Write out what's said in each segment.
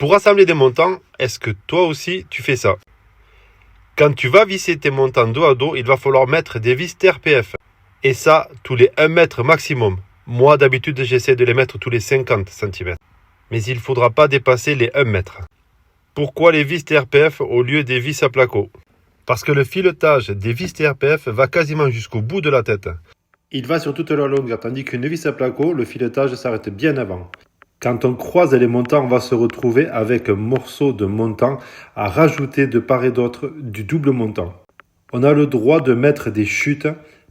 Pour assembler des montants, est-ce que toi aussi tu fais ça? Quand tu vas visser tes montants dos à dos, il va falloir mettre des vis TRPF. Et ça, tous les 1 mètre maximum. Moi, d'habitude, j'essaie de les mettre tous les 50 cm. Mais il ne faudra pas dépasser les 1 mètre. Pourquoi les vis TRPF au lieu des vis à placo? Parce que le filetage des vis TRPF va quasiment jusqu'au bout de la tête. Il va sur toute la longueur, tandis qu'une vis à placo, le filetage s'arrête bien avant. Quand on croise les montants, on va se retrouver avec un morceau de montant à rajouter de part et d'autre du double montant. On a le droit de mettre des chutes.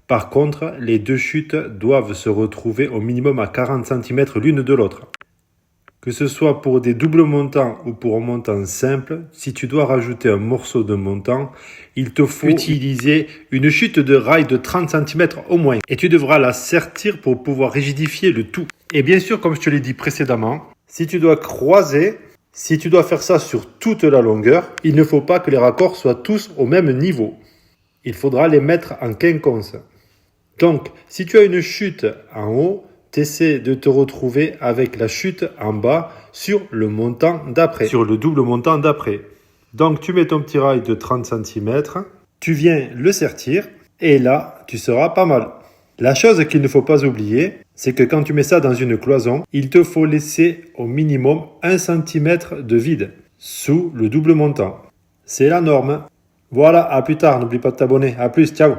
Par contre, les deux chutes doivent se retrouver au minimum à 40 cm l'une de l'autre. Que ce soit pour des doubles montants ou pour un montant simple, si tu dois rajouter un morceau de montant, il te faut utiliser une chute de rail de 30 cm au moins. Et tu devras la sertir pour pouvoir rigidifier le tout. Et bien sûr, comme je te l'ai dit précédemment, si tu dois croiser, si tu dois faire ça sur toute la longueur, il ne faut pas que les raccords soient tous au même niveau. Il faudra les mettre en quinconce. Donc, si tu as une chute en haut, tu essaies de te retrouver avec la chute en bas sur le montant d'après, sur le double montant d'après. Donc, tu mets ton petit rail de 30 cm, tu viens le sertir et là, tu seras pas mal. La chose qu'il ne faut pas oublier, c'est que quand tu mets ça dans une cloison, il te faut laisser au minimum 1 cm de vide sous le double montant. C'est la norme. Voilà, à plus tard, n'oublie pas de t'abonner. À plus, ciao.